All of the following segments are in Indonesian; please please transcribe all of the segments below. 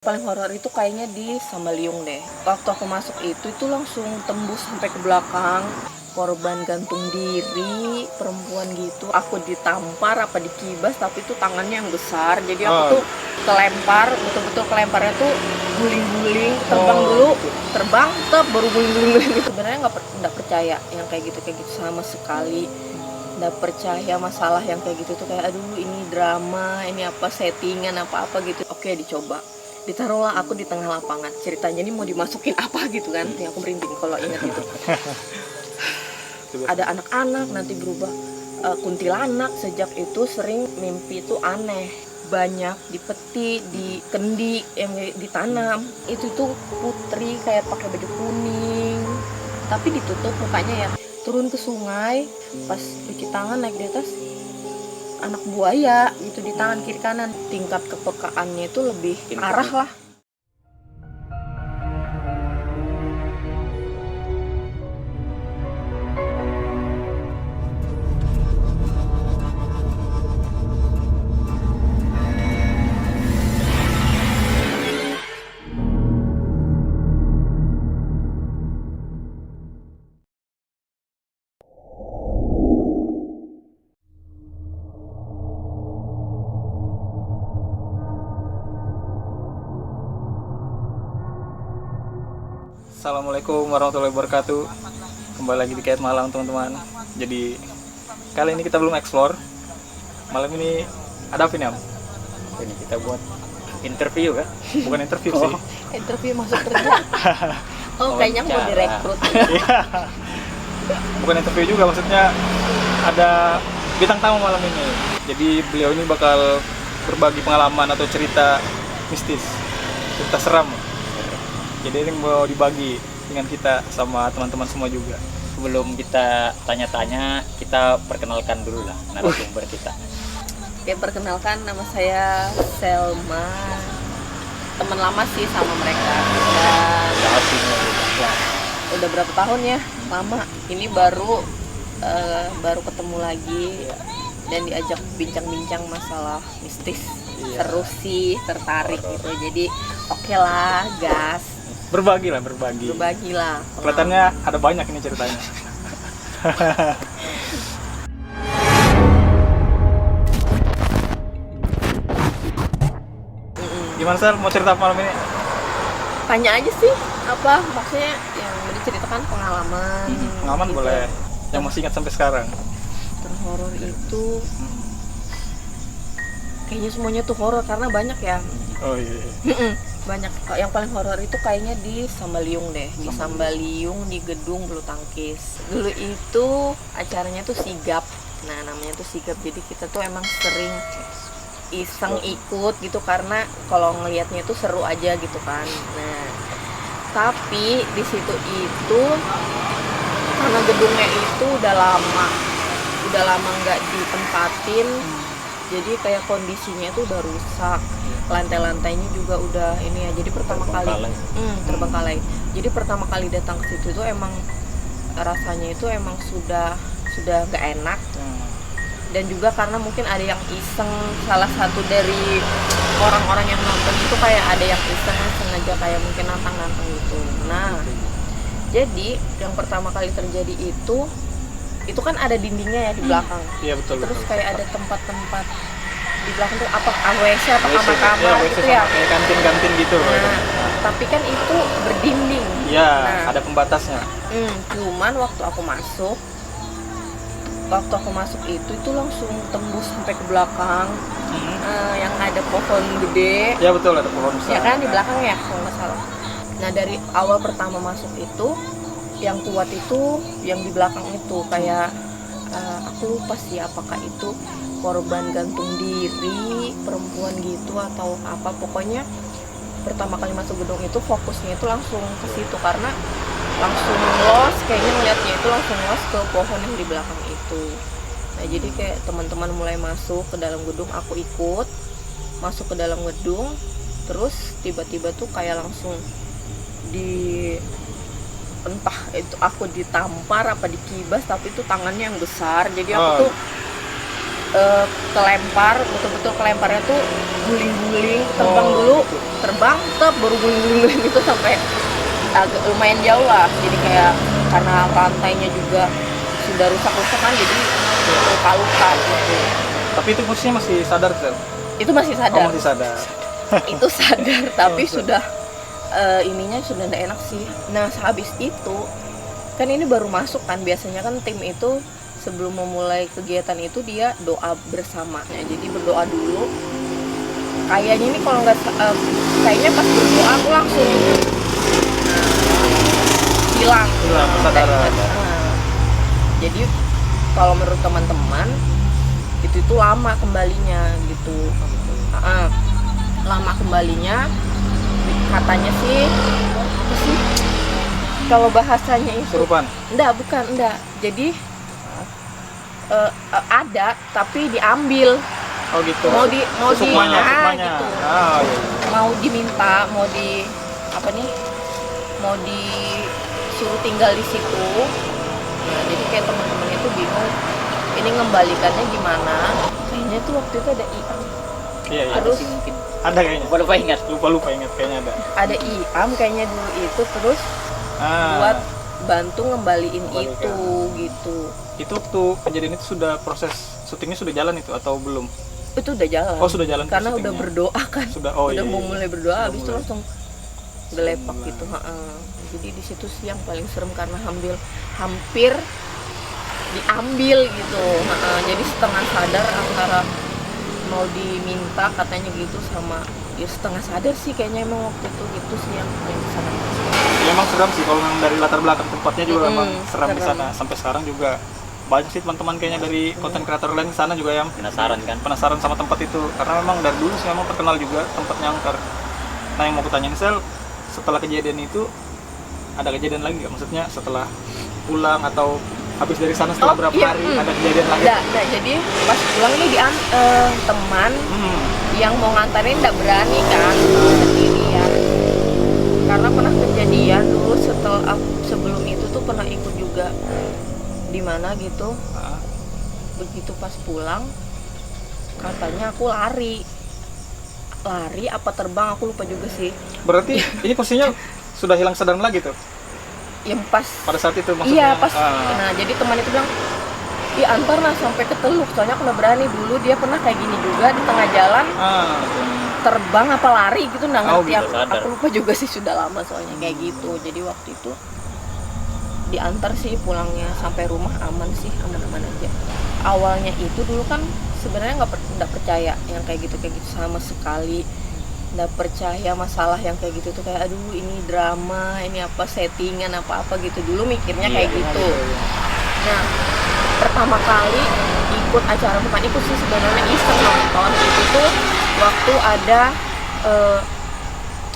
Paling horor itu kayaknya di Sambaliung deh. Waktu aku masuk itu langsung tembus sampai ke belakang. Korban gantung diri, perempuan gitu. Aku ditampar apa dikibas, tapi itu tangannya yang besar. Jadi aku tuh kelempar, betul-betul kelemparnya tuh guling-guling. Terbang dulu, terbang, baru guling-guling gitu. Sebenarnya nggak percaya yang kayak gitu sama sekali. Nggak percaya masalah yang kayak gitu tuh kayak aduh ini drama, ini apa settingan apa-apa gitu. Oke, dicoba. Ditaruhlah aku di tengah lapangan, ceritanya ini mau dimasukin apa gitu kan, yang aku merinding kalau ingat itu. Ada anak-anak nanti berubah kuntilanak. Sejak itu sering mimpi itu aneh, banyak di peti, di kendi yang ditanam. Itu tuh putri kayak pakai baju kuning tapi ditutup mukanya ya, turun ke sungai, pas cuci tangan naik di atas anak buaya gitu di tangan kiri kanan. Tingkat kepekaannya itu lebih arah lah. Assalamualaikum warahmatullahi wabarakatuh. Kembali lagi di Kait Malang teman-teman. Jadi kali ini kita belum explore. Malam ini ada apa nih Am? Ini kita buat interview kan? Bukan interview sih. Interview masuk kerja. Kayaknya mau direkrut. Bukan interview juga, maksudnya ada bintang tamu malam ini. Jadi beliau ini bakal berbagi pengalaman atau cerita mistis, cerita seram. Jadi ini mau dibagi dengan kita sama teman-teman semua juga. Sebelum kita tanya-tanya, kita perkenalkan dulu lah narasumber kita. Oke, perkenalkan, nama saya Selma. Teman lama sih sama mereka. Udah berapa tahun ya? Lama. Ini baru ketemu lagi dan diajak bincang-bincang masalah mistis. Iya. Seru sih, tertarik gitu. Jadi oke lah, gas. Berbagi lah. Berbagilah. Kelihatannya ada banyak ini ceritanya. Gimana Sal, mau cerita apa malam ini? Tanya aja sih, apa maksudnya yang diceritakan pengalaman. Pengalaman gitu. boleh, yang masih ingat sampai sekarang. Terhoror itu kayaknya semuanya tuh horor karena banyak ya. Oh iya. Banyak. Yang paling horor itu kayaknya di Sambaliung deh. Di Sambaliung, di gedung bulu tangkis. Dulu itu acaranya tuh sigap. Nah, namanya tuh sigap. Jadi kita tuh emang sering iseng ikut gitu karena kalau ngelihatnya itu seru aja gitu kan. Nah, tapi di situ itu karena gedungnya itu udah lama nggak ditempatin, jadi kayak kondisinya itu udah rusak, lantai-lantainya juga udah ini ya. Jadi pertama kali terbengkalai. Jadi pertama kali datang ke situ tuh emang rasanya itu emang sudah nggak enak. Dan juga karena mungkin ada yang iseng, salah satu dari orang-orang yang nonton itu kayak ada yang iseng sengaja kayak mungkin nantang-nantang gitu. Nah, jadi yang pertama kali terjadi itu kan ada dindingnya ya di belakang. Iya betul. Terus betul. kayak ada tempat-tempat di belakang tuh apa WC atau kamar-kamar ya, gitu ya. Kayak kantin-kantin gitu. Nah, tapi kan itu berdinding. Iya, Nah, ada pembatasnya. Cuman waktu aku masuk itu langsung tembus sampai ke belakang. Yang ada pohon gede. Iya betul, ada pohon besar. Ya kan di belakang ya kalau nggak salah. Nah, dari awal pertama masuk itu yang kuat itu yang di belakang itu kayak aku lupa sih apakah itu korban gantung diri, perempuan gitu atau apa. Pokoknya pertama kali masuk gedung itu fokusnya itu langsung ke situ karena langsung los, kayaknya ngeliatnya itu langsung los ke pohon yang di belakang itu. Nah, jadi kayak teman-teman mulai masuk ke dalam gedung, aku ikut masuk ke dalam gedung, terus tiba-tiba tuh kayak langsung entah itu aku ditampar apa dikibas, tapi itu tangannya yang besar. Jadi aku tuh kelempar, betul-betul kelemparnya tuh guling-guling, terbang dulu, terbang, baru guling-guling itu sampai agak lumayan jauh lah. Jadi kayak karena rantainya juga sudah rusak-rusak kan, jadi luka-luka gitu. Tapi itu posisinya masih sadar, Sel? Itu masih Oh, sadar. masih sadar. Itu sadar, tapi Oh, sudah ininya sudah tidak enak sih. Nah, sehabis itu kan ini baru masuk kan, biasanya kan tim itu sebelum memulai kegiatan itu dia doa bersama. Nah, jadi berdoa dulu. Kayaknya ini kalau nggak kayaknya pas berdoa aku langsung hilang kesadaran. Nah, jadi kalau menurut teman-teman itu lama kembalinya gitu. Lama kembalinya katanya sih apa sih kalau bahasanya itu Kesurupan. enggak jadi ada tapi diambil Oh gitu. mau di Sukmanya. gitu Ah, iya. mau diminta mau di apa nih mau disuruh tinggal di situ. Nah, jadi kayak teman-teman itu bingung ini ngembalikannya gimana. Kayaknya tuh waktu itu ada IAM. Iya, iya. Terus Mungkin Ada kayaknya. lupa ingat. Lupa ingat kayaknya ada. ada IAM kayaknya dulu itu terus buat bantu ngembaliin Kembalikan. itu gitu. Itu waktu kejadian itu sudah proses syutingnya sudah jalan itu atau belum? Itu udah jalan. Oh, sudah jalan Karena syutingnya. udah berdoa kan. Sudah. Oh udah iya. mau iya. mulai berdoa Sudah habis itu mulai. langsung gelepak mulai. gitu. Jadi di situ sih yang paling serem karena hampir diambil gitu. Jadi setengah sadar antara mau diminta katanya gitu sama ya setengah sadar sih kayaknya emang waktu itu gitu sih yang sangat Ya, emang seram sih kalau memang dari latar belakang tempatnya juga Mm-mm, emang seram di seram. sana. Sampai sekarang juga banyak sih teman-teman kayaknya dari konten kreator lain di sana juga yang Penasaran kan? penasaran sama tempat itu karena memang dari dulu sih memang terkenal juga tempatnya angker. Nah, yang mau kutanyain Sel, setelah kejadian itu ada kejadian lagi nggak? Maksudnya setelah pulang atau habis dari sana setelah berapa iya, hari ada kejadian lagi? Nggak, jadi pas pulang ini teman Hmm. yang mau nganterin nggak berani kan sendirian karena pernah kejadian dulu sebelum itu tuh pernah ikut juga di mana gitu. Ah, Begitu pas pulang katanya aku lari apa terbang aku lupa juga sih berarti ini posisinya sudah hilang sadar lagi tuh yang pas pada saat itu maksudnya? iya pas Ah. nah jadi teman itu bilang antar nah sampai ke Teluk soalnya aku udah berani. Dulu dia pernah kayak gini juga di tengah jalan Ah. terbang apa lari gitu nggak Oh, ngerti gitu, aku, sadar. aku lupa juga sih sudah lama soalnya kayak gitu. Jadi waktu itu diantar sih pulangnya sampai rumah aman sih aman-aman aja. Awalnya itu dulu kan sebenarnya nggak percaya yang kayak gitu sama sekali, nggak percaya masalah yang kayak gitu tuh kayak aduh ini drama ini apa settingan apa gitu dulu mikirnya Iya, kayak iya, gitu. Iya. Nah pertama kali ikut acara bukan ikut sih sebenarnya iseng nonton itu tuh waktu ada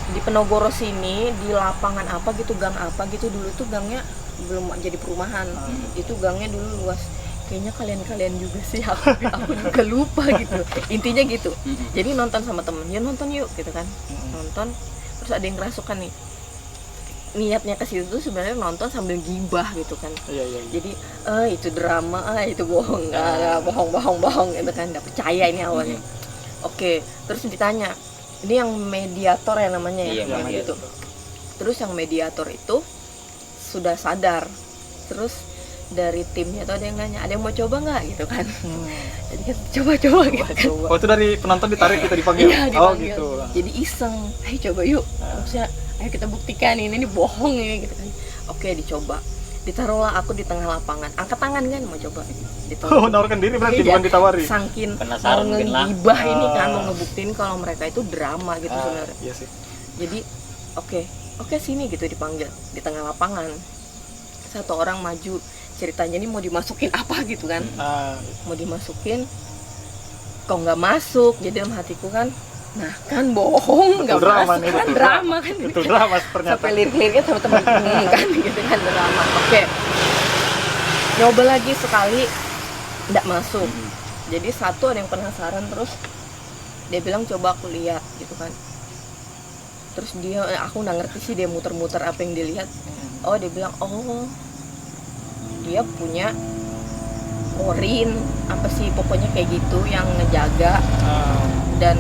di Penogoro sini di lapangan apa gitu gang apa gitu dulu tuh gangnya belum jadi perumahan. Itu gangnya dulu luas kayaknya kalian juga sih aku juga lupa gitu intinya gitu. Jadi nonton sama temen ya nonton yuk gitu kan nonton terus ada yang kerasukan nih niatnya ke situ tuh sebenarnya nonton sambil gibah gitu kan. Iya, iya. Jadi itu drama itu bohong bohong itu kan nggak percaya ini awalnya. Oke terus ditanya ini yang mediator ya namanya ya Iya, yang mediator. gitu. Terus yang mediator itu sudah sadar terus dari timnya tuh ada yang nanya ada yang mau coba nggak gitu kan. Jadi kan coba gitu. Oh, itu dari penonton ditarik kita dipanggil. Iya Oh, dipanggil. gitu. Jadi iseng, ayo coba yuk. Maksudnya, ayo kita buktikan ini bohong ini gitu kan. Oke dicoba. Ditaruhlah aku di tengah lapangan. Angkat tangan kan mau coba. Oh, nawarkan diri berarti Iya, bukan ditawari. Sangkin Penasaran mau mungkin lah. ngegibah ini kan Ah. mau ngebuktiin kalau mereka itu drama gitu sebenarnya. Iya sih. Jadi oke sini gitu dipanggil di tengah lapangan. Satu orang maju ceritanya ini mau dimasukin apa gitu kan. Ah, Mau dimasukin kok nggak masuk jadi dalam hatiku kan nah kan bohong nggak betul drama masuk nih, kan betul drama kan itu drama ternyata. sampai lirik-liriknya sama teman kan gitu kan drama. Oke nyoba lagi sekali nggak masuk. Jadi satu ada yang penasaran terus dia bilang coba aku lihat gitu kan. Terus aku nggak ngerti sih dia muter-muter apa yang dia lihat. Oh dia bilang oh dia punya orin apa sih pokoknya kayak gitu yang ngejaga, dan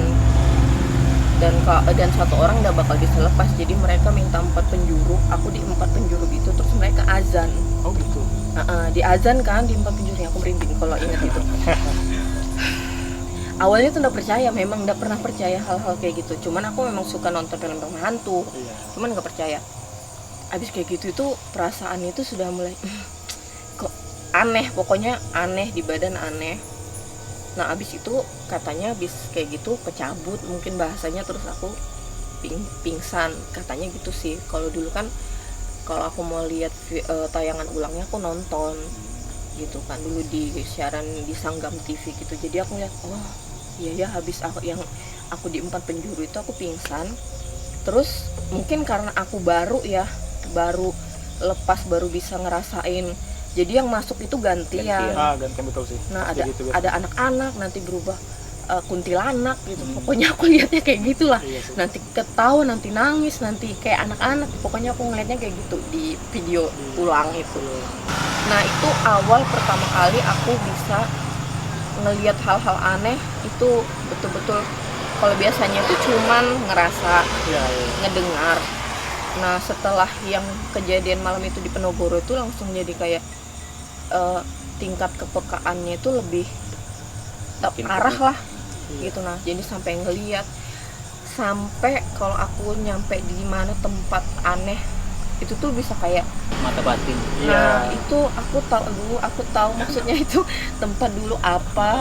satu orang udah bakal bisa lepas. Jadi mereka minta 4 penjuru, aku di 4 penjuru gitu, terus mereka azan. Oh gitu. Di azan kan di 4 penjuru, yang aku merinding kalau ingat itu. Awalnya tuh nggak percaya, memang nggak pernah percaya hal-hal kayak gitu. Cuman aku memang suka nonton film-film hantu, Iya. cuman nggak percaya. Abis kayak gitu itu perasaan itu sudah mulai kok aneh, pokoknya aneh di badan, aneh. Nah abis itu katanya abis kayak gitu kecabut mungkin bahasanya, terus aku pingsan katanya gitu sih. Kalau dulu kan kalau aku mau lihat tayangan ulangnya aku nonton gitu kan dulu di siaran di Sanggam TV gitu. Jadi aku lihat, oh iya ya, habis aku di 4 penjuru itu aku pingsan. Terus mungkin karena aku baru lepas, baru bisa ngerasain. Jadi yang masuk itu gantian. Gantian betul sih. Nah Pasti ada gitu, ada anak-anak, nanti berubah kuntilanak gitu. Pokoknya aku lihatnya kayak gitulah. Iya sih. Nanti ketawa, nanti nangis, nanti kayak anak-anak. Pokoknya aku ngeliatnya kayak gitu di video ulang itu. Nah itu awal pertama kali aku bisa ngelihat hal-hal aneh itu betul-betul. Kalau biasanya itu cuman ngerasa, Iya. ngedengar. Nah setelah yang kejadian malam itu di Penogoro itu langsung jadi kayak tingkat kepekaannya itu lebih arah lah gitu. Nah jadi sampai ngelihat, sampai kalau aku nyampe di mana tempat aneh itu tuh bisa kayak Mata batin. nah itu aku tahu maksudnya itu tempat dulu apa,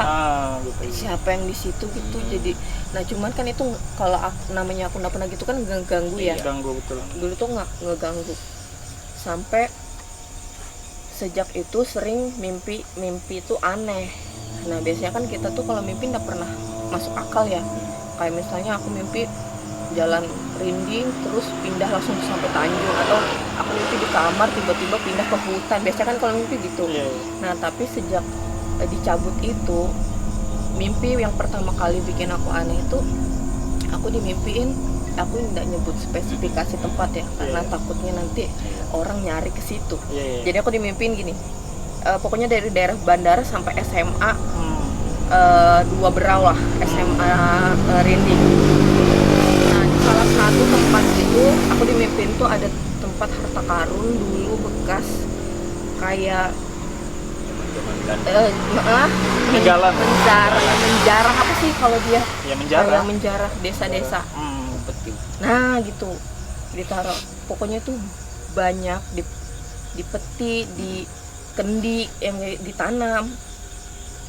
Gitu. siapa yang di situ gitu. Jadi nah cuman kan itu kalau namanya aku nggak pernah gitu kan ganggu ya. Ganggu betul. Dulu tuh nggak ngeganggu, sampai sejak itu sering mimpi itu aneh. Nah biasanya kan kita tuh kalau mimpi nggak pernah masuk akal ya. Kayak misalnya aku mimpi jalan rinding terus pindah langsung sampai Tanjung, atau aku mimpi di kamar tiba-tiba pindah ke hutan. Biasanya kan kalau mimpi gitu. Iya. Nah tapi sejak dicabut itu, mimpi yang pertama kali bikin aku aneh itu aku dimimpiin, aku nggak nyebut spesifikasi tempat ya karena takutnya nanti orang nyari ke situ. Jadi aku dimimpiin gini, pokoknya dari daerah bandara sampai SMA 2 Berau lah, SMA Rinding. Nah di salah satu tempat itu aku dimimpiin tuh ada tempat harta karun dulu bekas kayak Peninggalan. menjarah apa sih kalau dia? Ya menjarah. Kayak menjarah desa-desa. Betul. Nah gitu ditaruh, pokoknya tuh banyak di peti, di kendi yang ditanam.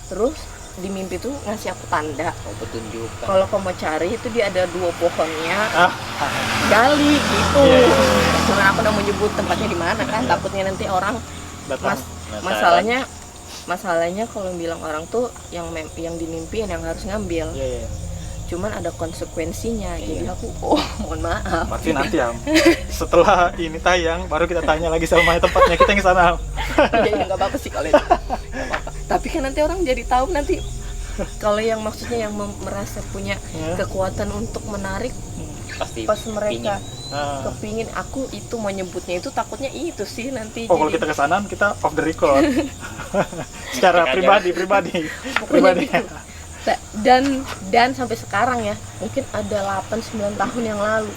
Terus di mimpi tuh ngasih aku tanda, Petunjuk. kalau kamu mau cari itu dia ada 2 pohonnya, gali gitu. Cuman aku udah mau nyebut tempatnya di mana kan, takutnya nanti orang Datang. masalahnya kalau bilang orang tuh yang dimimpiin yang harus ngambil. Iya. Cuman ada konsekuensinya. Jadi aku mohon maaf. Berarti nanti ya setelah ini tayang baru kita tanya lagi sama tempatnya, kita yang ke sana. Jadi nggak apa-apa sih kalau itu. Nggak apa-apa. Tapi kan nanti orang jadi tahu nanti. Kalau yang maksudnya yang merasa punya kekuatan untuk menarik, Pasti pas mereka pingin. kepingin, aku itu mau nyebutnya itu takutnya itu sih nanti. Kalau kita ke sana kita off the record. Secara pribadi. Pokoknya gitu. Dan sampai sekarang ya, mungkin ada 8-9 tahun yang lalu,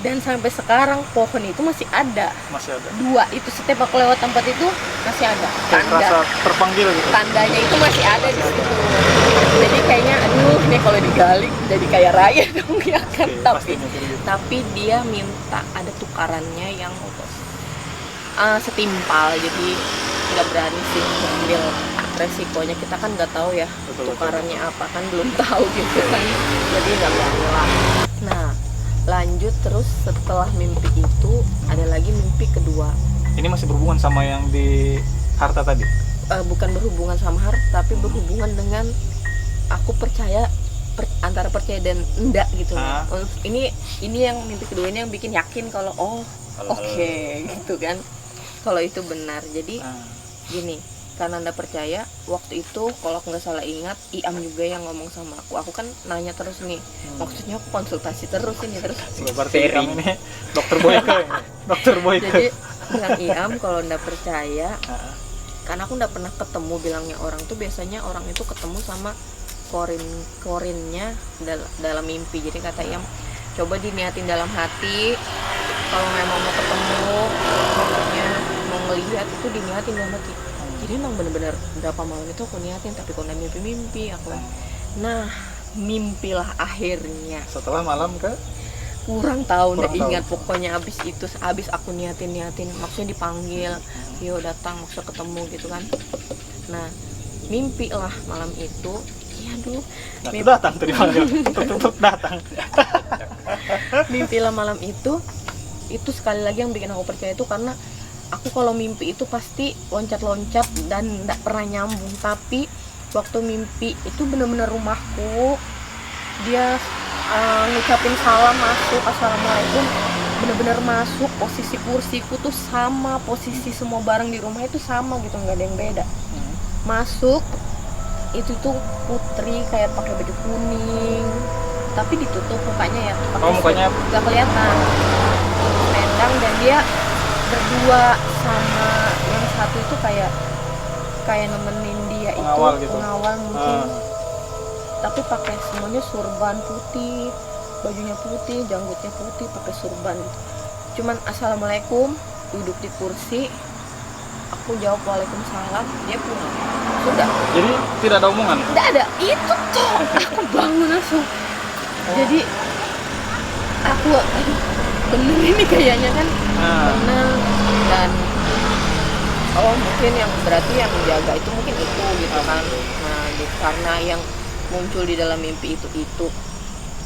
dan sampai sekarang pohon itu masih ada. Masih ada. 2 itu setiap aku lewat tempat itu masih ada Kayak terasa terpanggil gitu. tandanya itu masih ada di situ. Jadi kayaknya aduh nih kalau digali jadi kaya raya dong ya kan. Tapi dia minta ada tukarannya yang setimpal, jadi nggak berani sih ngambil resikonya. Kita kan nggak tahu ya tukarannya apa, kan belum tahu gitu kan, jadi nggak berani lah. Nah lanjut terus, setelah mimpi itu ada lagi mimpi kedua. Ini masih berhubungan sama yang di harta tadi? Bukan berhubungan sama harta, tapi berhubungan dengan aku percaya, antara percaya dan enggak gitu. Ini yang mimpi kedua ini yang bikin yakin kalau oke, gitu kan, kalau itu benar. Jadi gini, karena anda percaya, waktu itu kalau aku nggak salah ingat, Iam juga yang ngomong sama aku kan nanya terus nih, maksudnya aku konsultasi terus ini terus. Berarti Iam ini dokter Boyke. Jadi bilang Iam kalau anda percaya, karena aku nggak pernah ketemu, bilangnya orang tuh biasanya orang itu ketemu sama korinnya dalam mimpi. Jadi kata Iyam, coba diniatin dalam hati, kalau memang mau ketemu, maksudnya mau ngelihat itu diniatin dalam hati. Jadi emang bener-bener berapa malam itu aku niatin, tapi kok nggak mimpi-mimpi aku. Nah, mimpilah akhirnya. Setelah malam ke Kurang tahu, nggak Kurang tahu. ingat. Pokoknya abis aku niatin, maksudnya dipanggil, yo datang, maksudnya ketemu gitu kan. Nah, mimpi lah malam itu. Iya dulu. nah, itu datang tadi panggil, tutup datang. Mimpilah malam itu sekali lagi yang bikin aku percaya itu karena aku kalau mimpi itu pasti loncat-loncat dan nggak pernah nyambung. Tapi waktu mimpi itu bener-bener rumahku, dia ngucapin salam masuk, assalamualaikum, bener-bener masuk, posisi kursiku tuh sama, posisi semua barang di rumah itu sama gitu, nggak ada yang beda. Masuk itu tuh putri kayak pakai baju kuning tapi ditutup mukanya ya, pakai Mukanya nggak kelihatan, selendang, dan dia berdua sama yang satu itu kayak nemenin dia, Pengawal itu gitu. pengawal mungkin. Tapi pakai semuanya surban putih, bajunya putih, janggutnya putih, pakai surban gitu. Cuman assalamualaikum, duduk di kursi, aku jawab waalaikumsalam, dia pulang. Sudah. Jadi tidak ada omongan. Tidak ada, itu tuh aku bangun langsung. Jadi aku, aduh, bener ini kayaknya kan, bener. Dan oh mungkin yang berarti yang menjaga itu mungkin itu gitu kan. Nah karena yang muncul di dalam mimpi itu.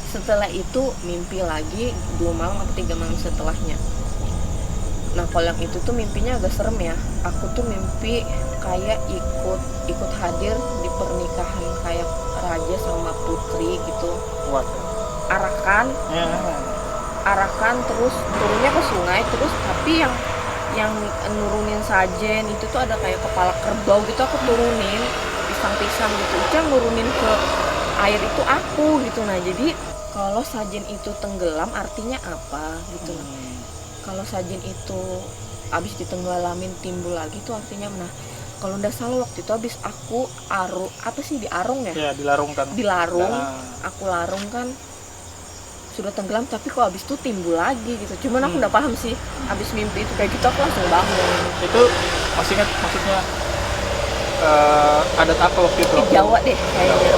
Setelah itu mimpi lagi 2 malam atau 3 malam setelahnya. Nah kalau yang itu tuh mimpinya agak serem ya. Aku tuh mimpi kayak ikut hadir di pernikahan kayak raja sama putri gitu. Kuat. Arakan terus turunnya ke sungai, terus tapi yang nurunin sajen itu tuh ada kayak kepala kerbau gitu, aku turunin pisang-pisang gitu. Itu yang nurunin ke air itu aku gitu. Nah jadi kalau sajen itu tenggelam artinya apa gitu. Kalau sajen itu habis ditenggelamin timbul lagi tuh artinya, nah kalau nggak salah waktu itu habis aku diarung ya? Ya, dilarungkan. Dilarung, aku larung kan sudah tenggelam, tapi kok habis itu timbul lagi gitu. Cuman aku nggak paham sih, habis mimpi itu kayak gitu aku langsung bangun. Itu masih ingat maksudnya adat apa waktu itu? Di Jawa deh kayaknya.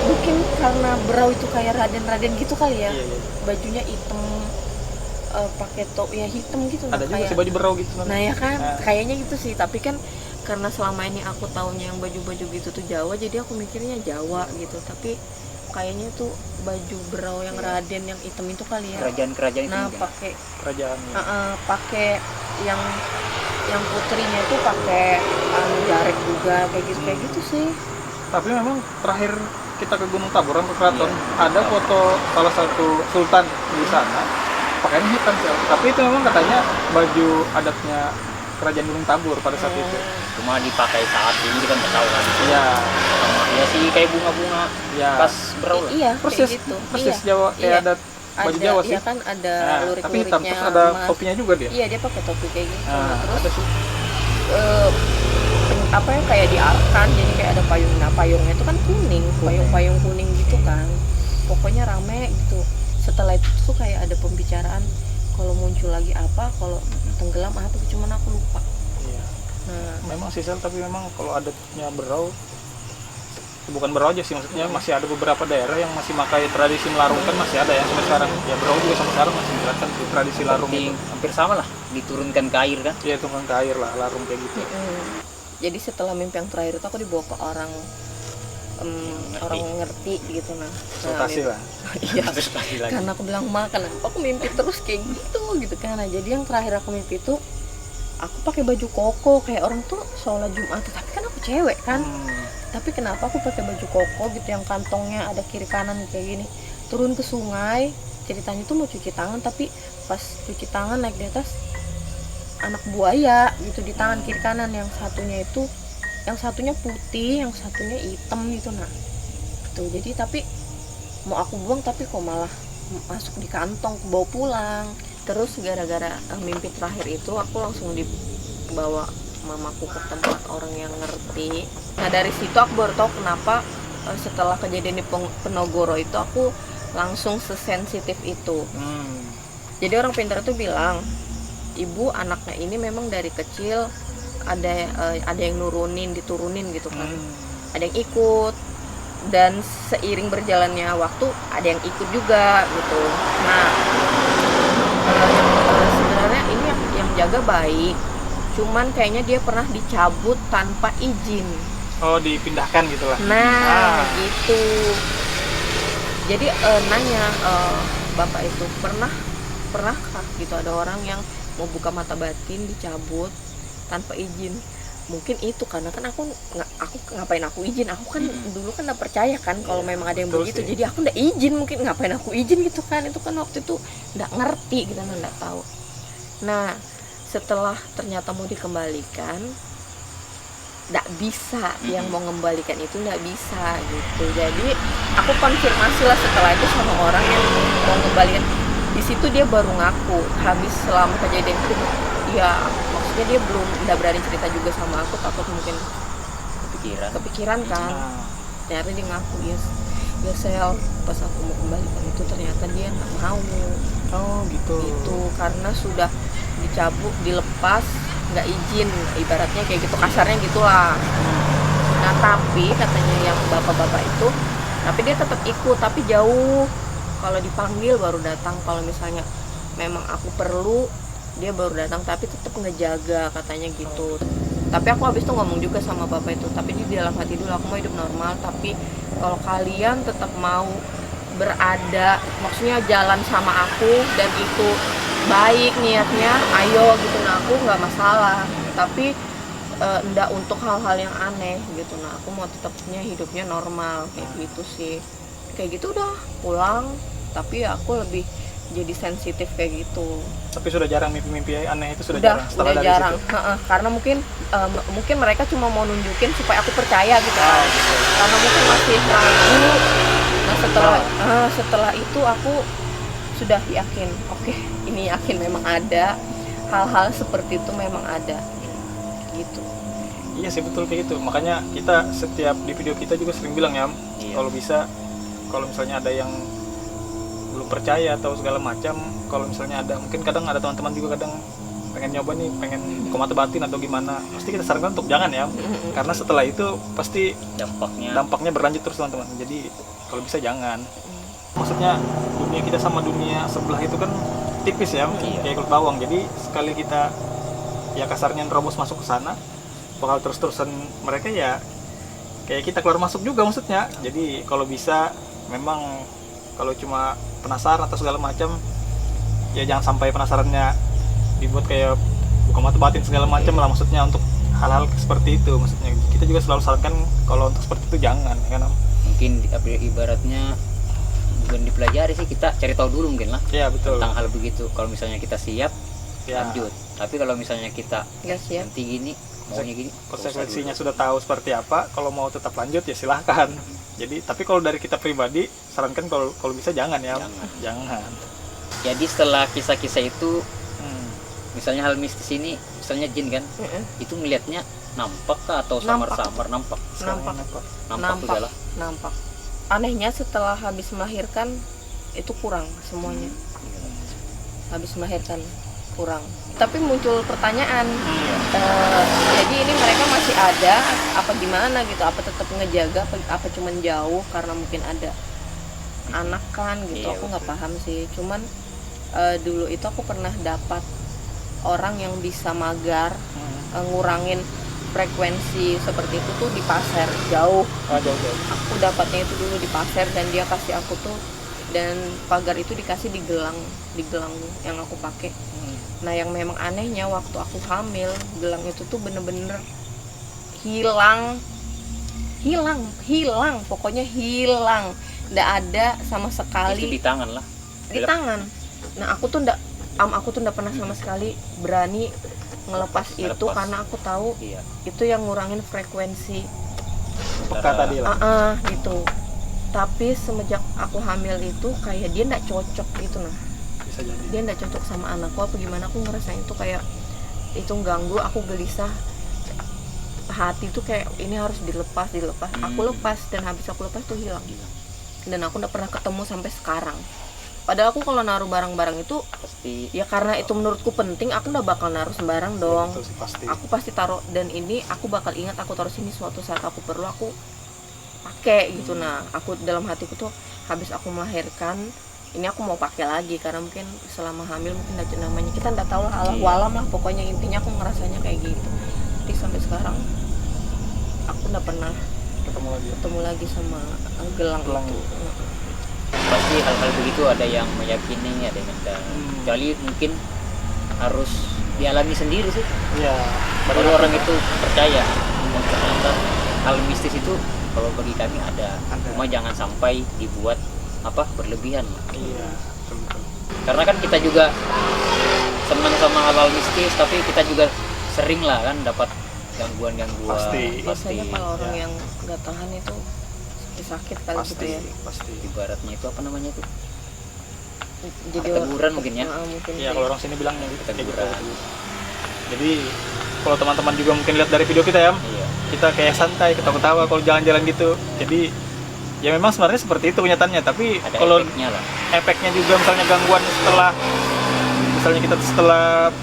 Mungkin karena berau itu kayak raden-raden gitu kali ya. Iya. Bajunya hitam, pakai top ya hitam gitu. Ada juga kayak, sih baju berau gitu. nah ya kan, kayaknya gitu sih. Tapi kan karena selama ini aku taunya yang baju-baju gitu tuh Jawa, jadi aku mikirnya Jawa gitu. Tapi kayaknya tuh baju berau yang raden yang hitam itu kali ya. Kerajaan-kerajaan itu. Nah pakai Kerajaan. pakai yang putrinya itu pakai jaret juga kayak gitu sih. Tapi memang terakhir kita ke Gunung Tabor ke keraton, ada foto salah satu sultan di sana pakainya hitam sih. Tapi itu memang katanya baju adatnya kerajaan Gunung Tabor pada saat itu. Cuma dipakai saat ini kan nggak tahu kan. Iya. Sama ya sih kayak bunga-bunga Iya. pas berau lah. Iya Persis, kayak gitu. persis Iya. Jawa kayak Iya. adat baju Jawa sih. Iya kan ada Nah, lurik-luriknya. tapi hitam terus ada emas. topinya juga dia. Iya dia pakai topi kayak gitu. Nah, Terus ada sih. apa yang kayak diarahkan, jadi kayak ada payung. Nah payungnya itu kan kuning, payung kuning gitu kan. Pokoknya rame gitu. Setelah itu tuh kayak ada pembicaraan kalau muncul lagi apa, kalau tenggelam apa, cuman aku lupa. Iya. Nah Memang sih Sel, tapi memang kalau adatnya berau, bukan berau aja sih, maksudnya masih ada beberapa daerah yang masih pakai tradisi melarungkan, masih ada ya sampai sekarang. Ya berau juga sampai sekarang masih menerapkan tradisi larung Seperti itu. hampir sama lah, diturunkan ke air kan. Iya, turun ke air lah, larung kayak gitu. jadi setelah mimpi yang terakhir itu aku dibawa ke orang orang ngerti gitu. Nah Konsultasi lah. iya. Terus pasti lagi. Karena aku bilang kenapa aku mimpi terus kayak gitu kan. Nah, jadi yang terakhir aku mimpi itu aku pakai baju koko kayak orang tuh sholat Jumat, tapi kan aku cewek kan. Tapi kenapa aku pakai baju koko gitu yang kantongnya ada kiri kanan kayak gini, turun ke sungai. Ceritanya tuh mau cuci tangan, tapi pas cuci tangan naik di atas anak buaya gitu di tangan kiri kanan. Yang satunya putih, yang satunya hitam gitu. Nah tuh, jadi tapi mau aku buang tapi kok malah masuk di kantong, aku bawa pulang. Terus gara-gara mimpi terakhir itu aku langsung dibawa mamaku ke tempat orang yang ngerti. Nah dari situ aku baru tahu kenapa setelah kejadian di Penogoro itu aku langsung sesensitif itu. Jadi orang pintar tuh bilang, ibu anaknya ini memang dari kecil ada yang diturunin gitu kan. Ada yang ikut, dan seiring berjalannya waktu ada yang ikut juga gitu. Nah sebenarnya ini yang jaga baik, cuman kayaknya dia pernah dicabut tanpa izin. Oh, dipindahkan gitu lah. Nah gitu. Jadi nanya bapak itu pernahkah gitu ada orang yang mau buka mata batin dicabut tanpa izin? Mungkin itu karena kan aku ngapain aku izin, aku kan dulu kan nggak percaya kan kalau memang ada yang begitu, sih. jadi aku nggak izin, mungkin ngapain aku izin gitu kan, itu kan waktu itu nggak ngerti gitu, nggak tahu. Nah setelah ternyata mau dikembalikan nggak bisa, yang mau mengembalikan itu nggak bisa gitu. Jadi aku konfirmasi lah setelah itu sama orang yang mau mengembalikan. Di situ dia baru ngaku habis selama kejadian itu, ya maksudnya dia nggak berani cerita juga sama aku, takut mungkin kepikiran kan. Ternyata dia ngaku, ya saya pas aku mau kembalikan itu ternyata dia nggak mau. Oh gitu. Itu karena sudah dicabut, dilepas, nggak izin, ibaratnya kayak gitu, kasarnya gitulah. Nah tapi katanya yang bapak-bapak itu, tapi dia tetap ikut, tapi jauh. Kalau dipanggil baru datang, kalau misalnya memang aku perlu dia baru datang, tapi tetap ngejaga katanya gitu. Tapi aku habis itu ngomong juga sama bapak itu, tapi di dalam hati dulu aku mau hidup normal, tapi kalau kalian tetap mau berada, maksudnya jalan sama aku dan itu baik niatnya, ayo gitu. Nah aku nggak masalah, tapi ndak untuk hal-hal yang aneh gitu. Nah aku mau tetapnya hidupnya normal kayak gitu sih. Kayak gitu udah pulang, tapi aku lebih jadi sensitif kayak gitu. Tapi sudah jarang mimpi-mimpi aneh itu sudah jarang setelah udah dari jarang. situ. Karena mungkin mereka cuma mau nunjukin supaya aku percaya gitu kan. Gitu. Karena mungkin masih ragu. Nah setelah itu aku sudah yakin, oke, ini yakin memang ada hal-hal seperti itu, memang ada gitu. Iya sih, betul kayak gitu. Makanya kita setiap di video kita juga sering bilang ya, kalau bisa, kalau misalnya ada yang belum percaya atau segala macam, kalau misalnya ada, mungkin kadang ada teman-teman juga kadang pengen nyoba nih, pengen buka mata batin atau gimana, pasti kita sarankan untuk jangan ya, karena setelah itu pasti dampaknya berlanjut terus teman-teman. Jadi kalau bisa jangan. Maksudnya dunia kita sama dunia sebelah itu kan tipis ya, kayak kulit bawang. Jadi sekali kita ya kasarnya nerobos masuk ke sana, bakal terus-terusan mereka ya kayak kita keluar masuk juga maksudnya. Jadi kalau bisa memang kalau cuma penasaran atau segala macam, ya jangan sampai penasarannya dibuat kayak buka mata batin segala macam lah, maksudnya untuk hal-hal seperti itu. Maksudnya kita juga selalu sarankan kalau untuk seperti itu jangan ya kan. Mungkin ibaratnya bukan dipelajari sih, kita cari tahu dulu mungkin lah. Iya betul. Tentang hal begitu. Kalau misalnya kita siap, ya, lanjut. Tapi kalau misalnya kita Nggak siap. nanti gini, maunya gini, konsekuensinya sudah tahu seperti apa, kalau mau tetap lanjut ya silahkan. Jadi tapi kalau dari kita pribadi sarankan kalau bisa jangan ya. Jangan. Jadi setelah kisah-kisah itu, misalnya hal mistis ini, misalnya jin kan, itu melihatnya nampak kah atau samar-samar? Nampak juga lah. Nampak. Anehnya setelah habis melahirkan itu kurang semuanya. Habis melahirkan kurang. Tapi muncul pertanyaan, jadi ini mereka masih ada apa gimana gitu? Apa tetap ngejaga? Apa cuman jauh karena mungkin ada anak kan gitu? Aku nggak paham sih. Cuman dulu itu aku pernah dapat orang yang bisa magar ngurangin frekuensi seperti itu tuh di Pasir jauh. Jauh. Aku dapatnya itu dulu di Pasir dan dia kasih aku tuh, dan pagar itu dikasih di gelang yang aku pakai. Nah yang memang anehnya waktu aku hamil, gelang itu tuh bener-bener hilang, pokoknya hilang, nggak ada sama sekali. Itu di tangan lah. Di tangan. Nah aku tuh nggak pernah sama sekali berani ngelepas itu karena aku tahu itu yang ngurangin frekuensi. Peka tadi lah. Gitu. Tapi semenjak aku hamil itu kayak dia nggak cocok gitu nah. Bisa jadi. Dia nggak cocok sama anakku apa gimana, aku ngerasain itu kayak itu ganggu, aku gelisah. hati tuh kayak ini harus dilepas. Aku lepas, dan habis aku lepas tuh hilang. Dan aku udah pernah ketemu sampai sekarang. Padahal aku kalau naruh barang-barang itu Pasti ya karena itu menurutku penting, aku nggak bakal naruh sembarang dong. Betul sih, pasti. Aku pasti taruh, dan ini aku bakal ingat, aku taruh sini suatu saat aku perlu, aku pakai gitu. Nah, aku dalam hatiku tuh habis aku melahirkan ini aku mau pakai lagi, karena mungkin selama hamil mungkin namanya kita nggak tahu lah, Allah walam lah, pokoknya intinya aku ngerasanya kayak gitu. Jadi sampai sekarang aku nggak pernah ketemu lagi sama gelang itu. pasti hal-hal begitu ada yang meyakini, ada yang enggak. Kecuali mungkin harus dialami sendiri sih. Iya. Baru orang itu percaya. Dan ternyata hal mistis itu kalau bagi kami ada. Cuma jangan sampai dibuat berlebihan. Iya, betul. Karena kan kita juga senang sama hal-hal mistis, tapi kita juga sering lah kan dapat gangguan-gangguan. Pasti. Biasanya kalau orang Ya. yang nggak tahan itu sakit kali gitu ya. Pasti. Ibaratnya itu apa namanya itu? Jadi Teguran mungkin ya. mungkin Iya, kalau orang sini bilangnya gitu, kayak gitu. Teguran. Jadi kalau teman-teman juga mungkin lihat dari video kita ya, Iya. kita kayak santai, ketawa-ketawa kalau jalan-jalan gitu. Jadi ya memang sebenarnya seperti itu kenyataannya, tapi Ada kalau efeknya lah. efeknya juga misalnya gangguan misalnya kita setelah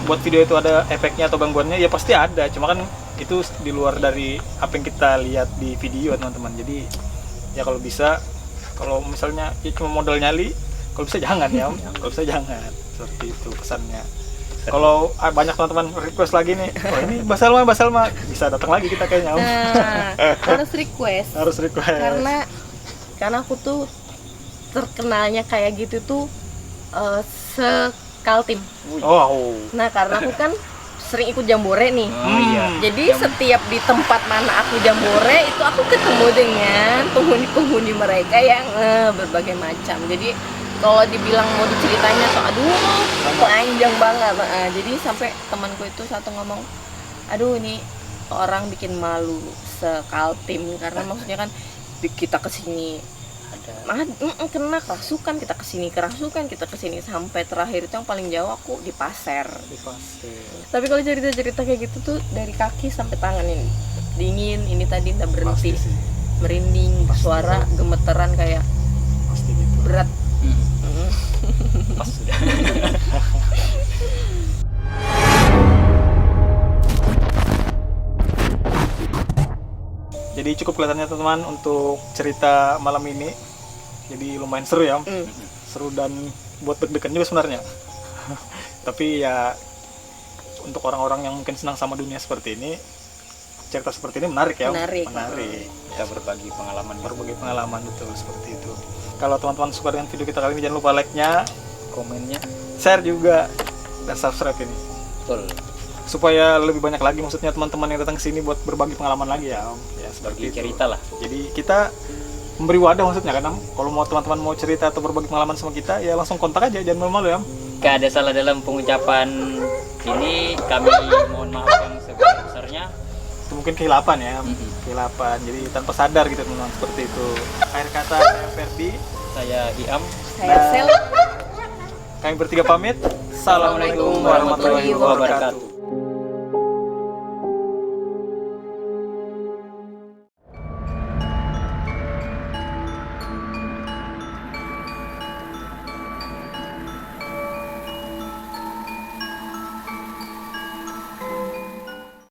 buat video itu ada efeknya atau gangguannya, ya pasti ada, cuma kan itu di luar dari apa yang kita lihat di video teman-teman. Jadi ya kalau bisa, kalau misalnya ya cuma modal nyali, kalau bisa jangan ya, kalau bisa jangan, seperti itu pesannya. Kalau banyak teman-teman request lagi nih, oh ini Basalma bisa datang lagi kita kayaknya. Nah, harus request. Harus request. Karena aku tuh terkenalnya kayak gitu tuh sekaltim. Oh. Nah, karena aku kan sering ikut jambore nih. Oh iya. Jadi setiap di tempat mana aku jambore itu aku ketemu dengan penghuni-penghuni mereka yang berbagai macam. Jadi kalau dibilang mau diceritanya tuh aduh panjang banget. Jadi sampai temanku itu satu ngomong, aduh ini orang bikin malu sekaltim, karena maksudnya kan kita kesini kena kerasukan, kita kesini kerasukan, kita kesini sampai terakhir itu yang paling jauh aku di pasir. Tapi kalau cerita-cerita kayak gitu tuh dari kaki sampai tangan ini dingin, ini tadi nggak berhenti, merinding, suara gemeteran kayak Pasti gitu. berat. Pas sudah. Jadi cukup kelihatannya teman-teman untuk cerita malam ini. Jadi lumayan seru ya, seru dan buat deg-degan juga sebenarnya. Tapi ya untuk orang-orang yang mungkin senang sama dunia seperti ini, cerita seperti ini menarik ya. Menarik. Kita berbagi pengalaman. Berbagi pengalaman, betul seperti itu. Kalau teman-teman suka dengan video kita kali ini, jangan lupa like-nya, Komennya. share juga, dan subscribe ini. Betul. Supaya lebih banyak lagi maksudnya teman-teman yang datang ke sini buat berbagi pengalaman lagi ya Om. Ya seperti Bagi itu. cerita lah. Jadi kita memberi wadah maksudnya kan Om. Kalau mau teman-teman mau cerita atau berbagi pengalaman sama kita, ya langsung kontak aja, jangan malu-malu ya Om. Jika ada salah dalam pengucapan ini, kami mohon maaf yang sebesar-besarnya. Itu mungkin kehilapan ya, Mhm. kehilapan. Jadi tanpa sadar gitu teman-teman, seperti itu. Akhir kata saya Ferdi, Saya Iam. Saya Sel. kami bertiga pamit. Assalamualaikum warahmatullahi wabarakatuh.